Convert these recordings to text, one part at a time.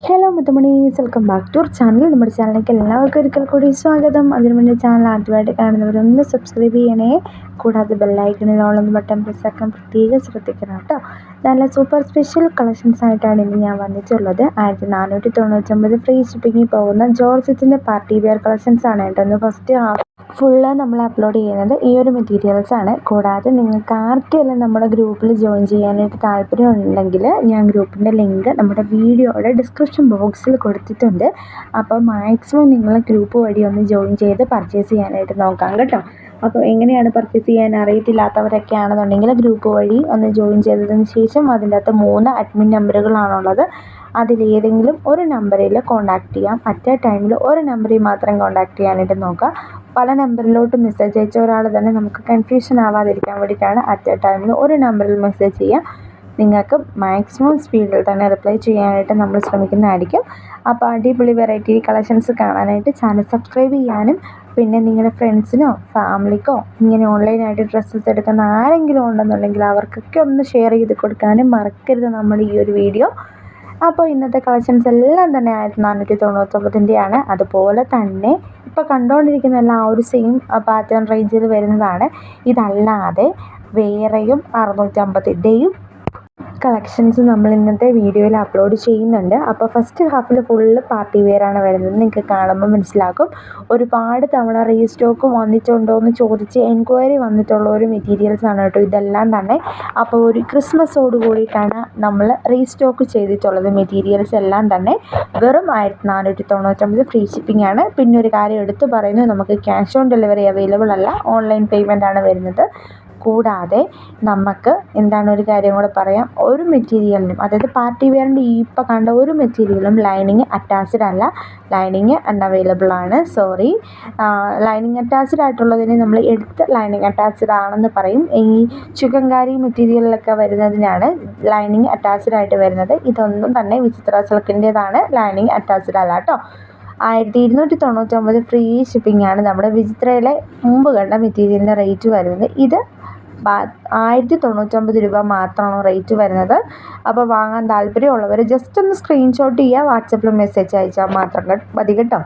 Hello മുത്തുമണീസ്, welcome back to our channel. നമ്മുടെ ചാനലിലേക്ക് എല്ലാവർക്കും ഒരിക്കൽ കൂടി സ്വാഗതം. അതിനു മുന്നേ ചാനൽ ആദ്യമായിട്ട് കാണുന്നവരൊന്ന് സബ്സ്ക്രൈബ് ചെയ്യണേ. കൂടാതെ ബെല്ലൈക്കണിൽ ഓളൊന്ന് ബട്ടൺ പ്രസ് ആക്കാൻ പ്രത്യേകം ശ്രദ്ധിക്കണം കേട്ടോ. നല്ല സൂപ്പർ സ്പെഷ്യൽ കളക്ഷൻസ് ആയിട്ടാണ് ഇന്ന് ഞാൻ വന്നിട്ടുള്ളത്. 1499 ഫ്രീ ഷിപ്പിങ്ങിൽ പോകുന്ന ജോർജറ്റിൻ്റെ പാർട്ടി വെയർ കളക്ഷൻസ് ആണ് കേട്ടോ. ഒന്ന് ഫസ്റ്റ് ഫുള്ള് നമ്മൾ അപ്ലോഡ് ചെയ്യുന്നത് ഈ ഒരു മെറ്റീരിയൽസ് ആണ്. കൂടാതെ നിങ്ങൾക്ക് ആർക്കെല്ലാം നമ്മുടെ ഗ്രൂപ്പിൽ ജോയിൻ ചെയ്യാനായിട്ട് താല്പര്യം ഉണ്ടെങ്കിൽ ഞാൻ ഗ്രൂപ്പിൻ്റെ ലിങ്ക് നമ്മുടെ വീഡിയോയുടെ ഡിസ്ക്രിപ്ഷൻ ബോക്സിൽ കൊടുത്തിട്ടുണ്ട്. അപ്പോൾ മാക്സിമം നിങ്ങൾ ഗ്രൂപ്പ് വഴി ഒന്ന് ജോയിൻ ചെയ്ത് പർച്ചേസ് ചെയ്യാനായിട്ട് നോക്കാം കേട്ടോ. അപ്പോൾ എങ്ങനെയാണ് പർച്ചേസ് ചെയ്യാൻ അറിയത്തില്ലാത്തവരൊക്കെ ആണെന്നുണ്ടെങ്കിൽ ഗ്രൂപ്പ് വഴി ഒന്ന് ജോയിൻ ചെയ്തതിന് ശേഷം അതിൻ്റെ അകത്ത് 3 അഡ്മിൻ നമ്പറുകളാണുള്ളത്. അതിലേതെങ്കിലും ഒരു നമ്പറിൽ കോൺടാക്റ്റ് ചെയ്യാം. അറ്റ് എ ടൈമിൽ ഒരു നമ്പറിൽ മാത്രം കോൺടാക്റ്റ് ചെയ്യാനായിട്ട് നോക്കുക. പല നമ്പറിലോട്ട് മെസ്സേജ് അയച്ച ഒരാൾ തന്നെ നമുക്ക് കൺഫ്യൂഷൻ ആവാതിരിക്കാൻ വേണ്ടിയിട്ടാണ് അറ്റ് എ ടൈമിൽ ഒരു നമ്പറിൽ മെസ്സേജ് ചെയ്യുക. നിങ്ങൾക്ക് മാക്സിമം സ്പീഡിൽ തന്നെ റിപ്ലൈ ചെയ്യാനായിട്ട് നമ്മൾ ശ്രമിക്കുന്നതായിരിക്കും. അപ്പോൾ അടിപൊളി വെറൈറ്റി കളക്ഷൻസ് കാണാനായിട്ട് ചാനൽ സബ്സ്ക്രൈബ് ചെയ്യാനും, പിന്നെ നിങ്ങളുടെ ഫ്രണ്ട്സിനോ ഫാമിലിക്കോ ഇങ്ങനെ ഓൺലൈനായിട്ട് ഡ്രസ്സസ് എടുക്കുന്ന ആരെങ്കിലും ഉണ്ടെന്നുണ്ടെങ്കിൽ അവർക്കൊക്കെ ഒന്ന് ഷെയർ ചെയ്ത് കൊടുക്കാനും മറക്കരുത് നമ്മൾ ഈ ഒരു വീഡിയോ. അപ്പോൾ ഇന്നത്തെ കളക്ഷൻസ് എല്ലാം തന്നെ 1499-ൻ്റെയാണ്. അതുപോലെ തന്നെ ഇപ്പോൾ കണ്ടുകൊണ്ടിരിക്കുന്ന എല്ലാം ആ ഒരു സെയിം പാറ്റേൺ റേഞ്ചിൽ വരുന്നതാണ്. ഇതല്ലാതെ വേറെയും 650-ൻ്റെയും കളക്ഷൻസ് നമ്മൾ ഇന്നത്തെ വീഡിയോയിൽ അപ്ലോഡ് ചെയ്യുന്നുണ്ട്. അപ്പോൾ ഫസ്റ്റ് ഹാഫിൽ ഫുള്ള് പാർട്ടി വെയറാണ് വരുന്നത്. നിങ്ങൾക്ക് കാണുമ്പോൾ മനസ്സിലാക്കും. ഒരുപാട് തവണ റീസ്റ്റോക്ക് വന്നിട്ടുണ്ടോ എന്ന് ചോദിച്ച് എൻക്വയറി വന്നിട്ടുള്ള ഒരു മെറ്റീരിയൽസ് ആണ് കേട്ടോ ഇതെല്ലാം തന്നെ. അപ്പോൾ ഒരു ക്രിസ്മസോട് കൂടിയിട്ടാണ് നമ്മൾ റീസ്റ്റോക്ക് ചെയ്തിട്ടുള്ളത്. മെറ്റീരിയൽസ് എല്ലാം തന്നെ വെറും 1499 ഫ്രീ ഷിപ്പിംഗ് ആണ്. പിന്നെ ഒരു കാര്യം എടുത്തു പറയുന്നു, നമുക്ക് ക്യാഷ് ഓൺ ഡെലിവറി അവൈലബിൾ അല്ല, ഓൺലൈൻ പേയ്മെൻ്റ് ആണ് വരുന്നത്. കൂടാതെ നമുക്ക് എന്താണ് ഒരു കാര്യം കൂടെ പറയാം, ഒരു മെറ്റീരിയലിനും അതായത് പാർട്ടി വെയറിൻ്റെ ഇപ്പോൾ കണ്ട ഒരു മെറ്റീരിയലും ലൈനിങ് അറ്റാച്ച്ഡ് അല്ല. ലൈനിങ് അൺഅവൈലബിൾ ആണ്. സോറി, ലൈനിങ് അറ്റാച്ച്ഡ് ആയിട്ടുള്ളതിന് നമ്മൾ എടുത്ത് ലൈനിങ് അറ്റാച്ച്ഡ് ആണെന്ന് പറയും. ഈ ചിക്കൻകാരി മെറ്റീരിയലിലൊക്കെ വരുന്നതിനാണ് ലൈനിങ് അറ്റാച്ച്ഡ് ആയിട്ട് വരുന്നത്. ഇതൊന്നും തന്നെ വിചിത്ര സിൽക്കിൻ്റേതാണ്, ലൈനിങ് അറ്റാച്ച്ഡ് അല്ല കേട്ടോ. 1299 ഫ്രീ ഷിപ്പിംഗ് ആണ് നമ്മുടെ വിചിത്രയിലെ മുമ്പ് കണ്ട മെറ്റീരിയലിൻ്റെ റേറ്റ് വരുന്നത്. ഇത് 1099 രൂപ മാത്രമാണ് റേറ്റ് വരുന്നത്. അപ്പോൾ വാങ്ങാൻ താല്പര്യമുള്ളവർ ജസ്റ്റ് ഒന്ന് സ്ക്രീൻഷോട്ട് ചെയ്യുക, വാട്സപ്പിൽ മെസ്സേജ് അയച്ചാൽ മാത്രം മതി കേട്ടോ.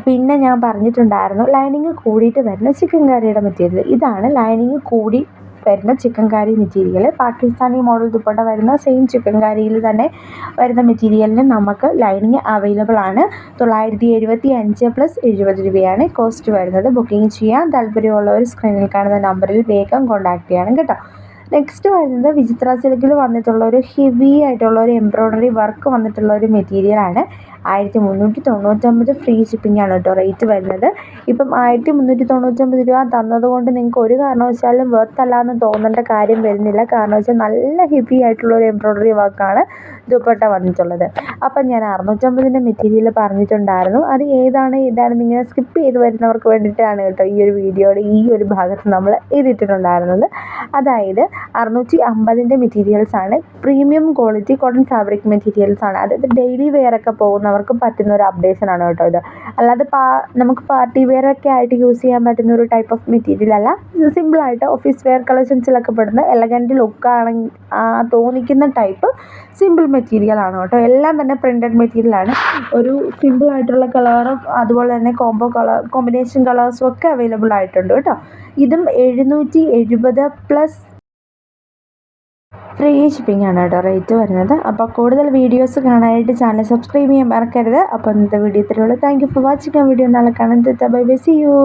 പിന്നെ ഞാൻ പറഞ്ഞിട്ടുണ്ടായിരുന്നു ലൈനിങ് കൂടിയിട്ട് വരുന്ന ചിക്കൻകാരിയുടെ മെറ്റീരിയൽ. ഇതാണ് ലൈനിങ് കൂടി വരുന്ന ചിക്കൻകാരി മെറ്റീരിയൽ. പാകിസ്ഥാനി മോഡൽ ദുപ്പട്ട വരുന്ന സെയിം ചിക്കൻകാരിയിൽ തന്നെ വരുന്ന മെറ്റീരിയലിന് നമുക്ക് ലൈനിങ് അവൈലബിൾ ആണ്. 975 + 70 രൂപയാണ് കോസ്റ്റ് വരുന്നത്. ബുക്കിംഗ് ചെയ്യാൻ താല്പര്യമുള്ളവർ സ്ക്രീനിൽ കാണുന്ന നമ്പറിൽ വേഗം കോൺടാക്റ്റ് ചെയ്യണം കേട്ടോ. നെക്സ്റ്റ് വരുന്നത് വിചിത്ര സിൽക്കിൽ വന്നിട്ടുള്ള ഒരു ഹെവി ആയിട്ടുള്ള ഒരു എംബ്രോയ്ഡറി വർക്ക് വന്നിട്ടുള്ള ഒരു മെറ്റീരിയലാണ്. 1399 ഫ്രീ ഷിപ്പിംഗ് ആണ് കേട്ടോ റേറ്റ് വരുന്നത്. ഇപ്പം 1399 രൂപ തന്നതുകൊണ്ട് നിങ്ങൾക്ക് ഒരു കാരണവശാലും വെർത്തല്ല എന്ന് തോന്നേണ്ട കാര്യം വരുന്നില്ല. കാരണം വെച്ചാൽ നല്ല ഹെവി ആയിട്ടുള്ള ഒരു എംബ്രോയ്ഡറി വർക്കാണ് ദുപ്പട്ട വന്നിട്ടുള്ളത്. അപ്പം ഞാൻ 650-ൻ്റെ മെറ്റീരിയൽ പറഞ്ഞിട്ടുണ്ടായിരുന്നു. അത് ഏതാണെന്ന് ഇങ്ങനെ സ്കിപ്പ് ചെയ്ത് വരുന്നവർക്ക് വേണ്ടിയിട്ടാണ് കേട്ടോ ഈ ഒരു വീഡിയോയുടെ ഈ ഒരു ഭാഗത്ത് നമ്മൾ എഴുതിയിട്ടുണ്ടായിരുന്നത്. അതായത് 650-ൻ്റെ മെറ്റീരിയൽസ് ആണ്. Premium quality cotton fabric materials ആണ്. അതായത് ഡെയിലി വെയർ ഒക്കെ പോകുന്നവർക്ക് പറ്റുന്ന ഒരു അപ്ഡേഷൻ ആണ് കേട്ടോ ഇത്. അല്ലാതെ നമുക്ക് പാർട്ടി വെയർ ഒക്കെ ആയിട്ട് യൂസ് ചെയ്യാൻ പറ്റുന്ന ഒരു ടൈപ്പ് ഓഫ് മെറ്റീരിയൽ അല്ല. ഇത് സിമ്പിളായിട്ട് ഓഫീസ് വെയർ കളക്ഷൻസിലൊക്കെ പെടുന്ന എലഗൻറ്റ് ലുക്കാണെങ്കിൽ തോന്നിക്കുന്ന ടൈപ്പ് സിമ്പിൾ മെറ്റീരിയൽ ആണ് കേട്ടോ. എല്ലാം തന്നെ പ്രിൻറ്റഡ് മെറ്റീരിയൽ ആണ്. ഒരു സിമ്പിളായിട്ടുള്ള കളറും അതുപോലെ തന്നെ കോമ്പിനേഷൻ കളേഴ്സും ഒക്കെ അവൈലബിൾ ആയിട്ടുണ്ട് കേട്ടോ. ഇതും 770+ ഫ്രീ ഷിപ്പിംഗ് ആണ് കേട്ടോ റേറ്റ് വരുന്നത്. അപ്പോൾ കൂടുതൽ വീഡിയോസ് കാണാനായിട്ട് ചാനൽ സബ്സ്ക്രൈബ് ചെയ്യാൻ മറക്കരുത്. അപ്പോൾ ഇന്നത്തെ വീഡിയോ ഇത്രയുള്ളൂ. Thank you for watching. ആ വീഡിയോ നാളെ കാണാൻ. Bye bye, see U.